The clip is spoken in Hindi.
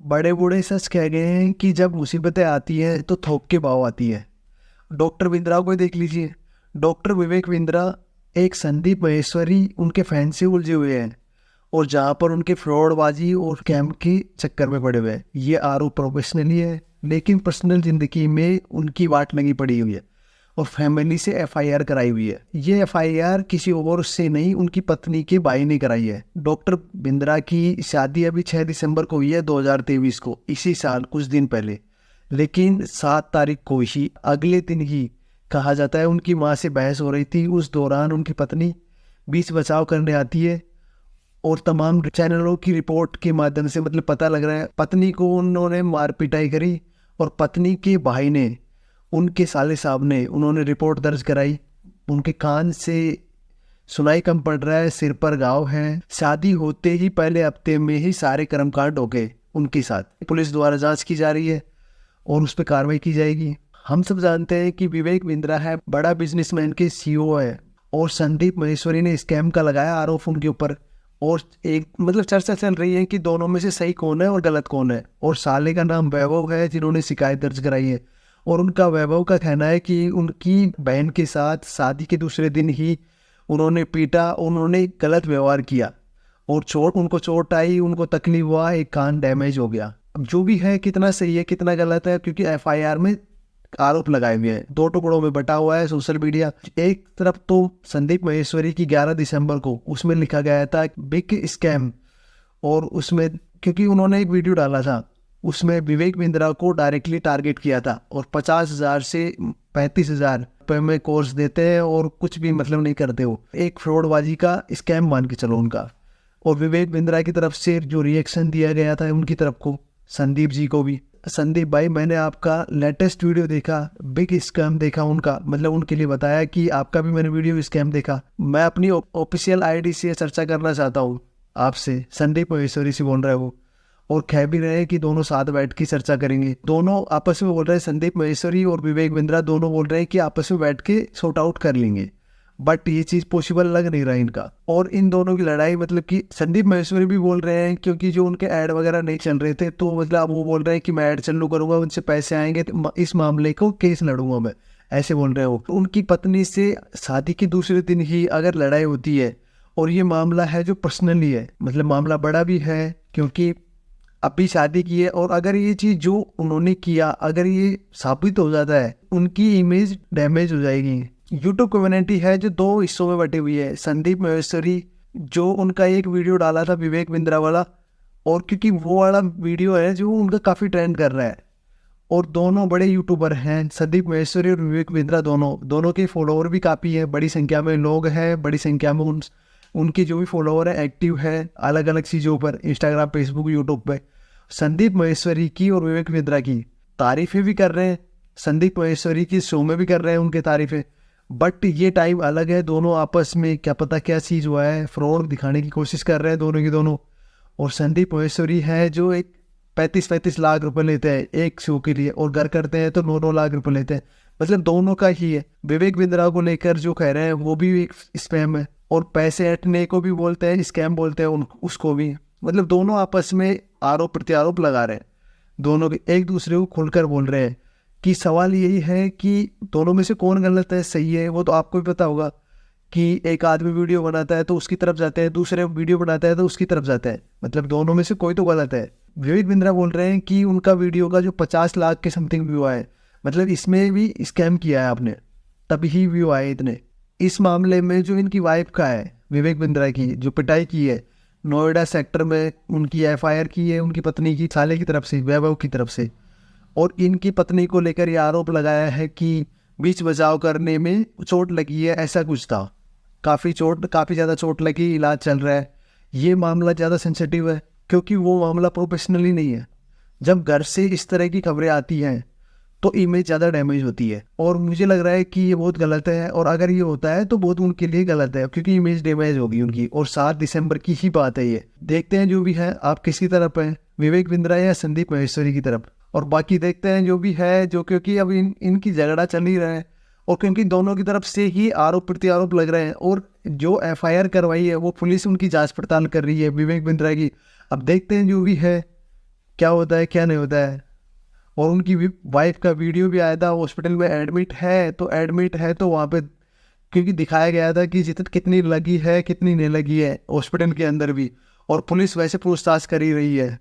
बड़े बूढ़े सच कह गए हैं कि जब मुसीबतें आती हैं तो थोक के भाव आती है। डॉक्टर बिंद्रा को ही देख लीजिए। डॉक्टर विवेक बिंद्रा एक संदीप महेश्वरी उनके फैन से उलझे हुए हैं और जहाँ पर उनके फ्रॉडबाजी और स्कैम के चक्कर में पड़े हुए हैं। ये आरोप प्रोफेशनली है, लेकिन पर्सनल जिंदगी में उनकी वाट लगी पड़ी हुई है और फैमिली से एफआईआर कराई हुई है। ये एफआईआर किसी और से नहीं, उनकी पत्नी के भाई ने कराई है। डॉक्टर बिंद्रा की शादी अभी 6 दिसंबर को हुई है 2023 को, इसी साल कुछ दिन पहले। लेकिन 7 तारीख को ही, अगले दिन ही कहा जाता है उनकी माँ से बहस हो रही थी। उस दौरान उनकी पत्नी बीच बचाव करने आती है और तमाम चैनलों की रिपोर्ट के माध्यम से मतलब पता लग रहा है पत्नी को उन्होंने मार पिटाई करी और पत्नी के भाई ने, उनके साले साहब ने, उन्होंने रिपोर्ट दर्ज कराई। उनके कान से सुनाई कम पड़ रहा है, सिर पर घाव है। शादी होते ही पहले हफ्ते में ही सारे कर्मकांड हो गए उनके साथ। पुलिस द्वारा जांच की जा रही है और उस पर कार्रवाई की जाएगी। हम सब जानते हैं कि विवेक बिंद्रा है बड़ा बिजनेसमैन के सीईओ है और संदीप महेश्वरी ने स्कैम का लगाया आरोप उनके ऊपर। और एक मतलब चर्चा चल रही है कि दोनों में से सही कौन है और गलत कौन है। और साले का नाम वैभव है जिन्होंने शिकायत दर्ज कराई है और उनका वैभव का कहना है कि उनकी बहन के साथ शादी के दूसरे दिन ही उन्होंने पीटा, उन्होंने गलत व्यवहार किया और उनको चोट आई, उनको तकलीफ हुआ, एक कान डैमेज हो गया। अब जो भी है कितना सही है कितना गलत है, क्योंकि एफआईआर में आरोप लगाए हुए हैं, 2 टुकड़ों में बटा हुआ है सोशल मीडिया। एक तरफ तो संदीप महेश्वरी की 11 दिसंबर को उसमें लिखा गया था बिग स्कैम, और उसमें क्योंकि उन्होंने एक वीडियो डाला था उसमें विवेक बिंद्रा को डायरेक्टली टारगेट किया था और 50,000 से 35,000 रुपये में कोर्स देते हैं और कुछ भी मतलब नहीं करते हो। एक फ्रॉडबाजी का स्कैम मान के चलो उनका। और विवेक बिंद्रा की तरफ से जो रिएक्शन दिया गया था उनकी तरफ को, संदीप जी को भी, संदीप भाई मैंने आपका लेटेस्ट वीडियो देखा, बिग स्कैम देखा उनका, मतलब उनके लिए बताया कि आपका भी मैंने वीडियो स्कैम देखा। मैं अपनी ऑफिशियल आईडी से चर्चा करना चाहता हूँ आपसे। संदीप महेश्वरी से बोल रहे हो और कह भी रहे हैं कि दोनों साथ बैठ के चर्चा करेंगे। दोनों आपस में बोल रहे हैं, संदीप महेश्वरी और विवेक बिंद्रा दोनों बोल रहे हैं कि आपस में बैठ के सॉर्ट आउट कर लेंगे, बट ये चीज़ पॉसिबल लग नहीं रहा इनका। और इन दोनों की लड़ाई मतलब कि संदीप महेश्वरी भी बोल रहे हैं क्योंकि जो उनके ऐड वगैरह नहीं चल रहे थे तो मतलब अब वो बोल रहे हैं कि मैं ऐड चालू करूंगा, उनसे पैसे आएंगे तो इस मामले को केस लड़ूंगा मैं, ऐसे बोल रहे हो। उनकी पत्नी से शादी के दूसरे दिन ही अगर लड़ाई होती है और ये मामला है जो पर्सनली है, मतलब मामला बड़ा भी है क्योंकि अभी शादी की है, और अगर ये चीज़ जो उन्होंने किया अगर ये साबित हो जाता है उनकी इमेज डैमेज हो जाएगी। यूट्यूब कम्युनिटी है जो 2 हिस्सों में बटी हुई है। संदीप महेश्वरी जो उनका एक वीडियो डाला था विवेक बिंद्रा वाला, और क्योंकि वो वाला वीडियो है जो उनका काफ़ी ट्रेंड कर रहा है और दोनों बड़े यूट्यूबर हैं, संदीप महेश्वरी और विवेक बिंद्रा, दोनों के फॉलोअर भी काफ़ी है, बड़ी संख्या में लोग हैं, बड़ी संख्या में उनकी जो भी फॉलोअर है एक्टिव है अलग अलग चीज़ों पर, इंस्टाग्राम, फेसबुक, यूट्यूब पे। संदीप महेश्वरी की और विवेक बिंद्रा की तारीफ़ें भी कर रहे हैं, संदीप महेश्वरी की शो में भी कर रहे हैं उनके तारीफ़ें, बट ये टाइम अलग है। दोनों आपस में क्या पता क्या चीज़ हुआ है, फ्रॉड दिखाने की कोशिश कर रहे हैं दोनों की दोनों। और संदीप महेश्वरी है जो एक 35-35 लाख रुपए लेते हैं एक शो के लिए और घर करते हैं तो 9-9 लाख रुपए लेते हैं, मतलब दोनों का ही है। विवेक बिंद्रा को लेकर जो कह रहे हैं वो भी एक स्कैम है और पैसे हटने को भी बोलते हैं स्कैम बोलते हैं उसको भी, मतलब दोनों आपस में आरोप प्रत्यारोप लगा रहे हैं, दोनों एक दूसरे को खुलकर बोल रहे हैं। कि सवाल यही है कि दोनों में से कौन गलत है सही है, वो तो आपको भी पता होगा कि एक आदमी वीडियो बनाता है तो उसकी तरफ जाते हैं, दूसरे वीडियो बनाता है तो उसकी तरफ जाते हैं, मतलब दोनों में से कोई तो गलत है। विवेक बिंद्रा बोल रहे हैं कि उनका वीडियो का जो 50 लाख के समथिंग व्यू आए, मतलब इसमें भी स्कैम किया है आपने, तभी ही व्यू आए इतने। इस मामले में जो इनकी वाइफ का है विवेक बिंद्रा की, जो पिटाई की है नोएडा सेक्टर में, उनकी एफआईआर की है उनकी पत्नी की साले की तरफ से, वैभव की तरफ से, और इनकी पत्नी को लेकर ये आरोप लगाया है कि बीच बचाव करने में चोट लगी है, ऐसा कुछ था। काफ़ी ज़्यादा चोट लगी, इलाज चल रहा है। ये मामला ज़्यादा सेंसिटिव है क्योंकि वो मामला प्रोफेशनली नहीं है। जब घर से इस तरह की खबरें आती हैं तो इमेज ज़्यादा डैमेज होती है और मुझे लग रहा है कि ये बहुत गलत है, और अगर ये होता है तो बहुत उनके लिए गलत है क्योंकि इमेज डैमेज होगी उनकी। और 7 दिसंबर की ही बात है ये। देखते हैं जो भी है, आप किसकी तरफ हैं, विवेक बिंद्रा या संदीप महेश्वरी की तरफ, और बाकी देखते हैं जो भी है, जो क्योंकि अब इनकी झगड़ा चल ही रहा है और क्योंकि दोनों की तरफ से ही आरोप प्रत्यारोप लग रहे हैं और जो एफआईआर करवाई है वो पुलिस उनकी जांच पड़ताल कर रही है विवेक बिंद्रा की। अब देखते हैं जो भी है क्या होता है क्या नहीं होता है। और उनकी वाइफ का वीडियो भी आया था, हॉस्पिटल में एडमिट है तो वहाँ पे क्योंकि दिखाया गया था कि जितनी कितनी लगी है कितनी नहीं लगी है हॉस्पिटल के अंदर भी। और पुलिस वैसे पूछताछ कर ही रही है।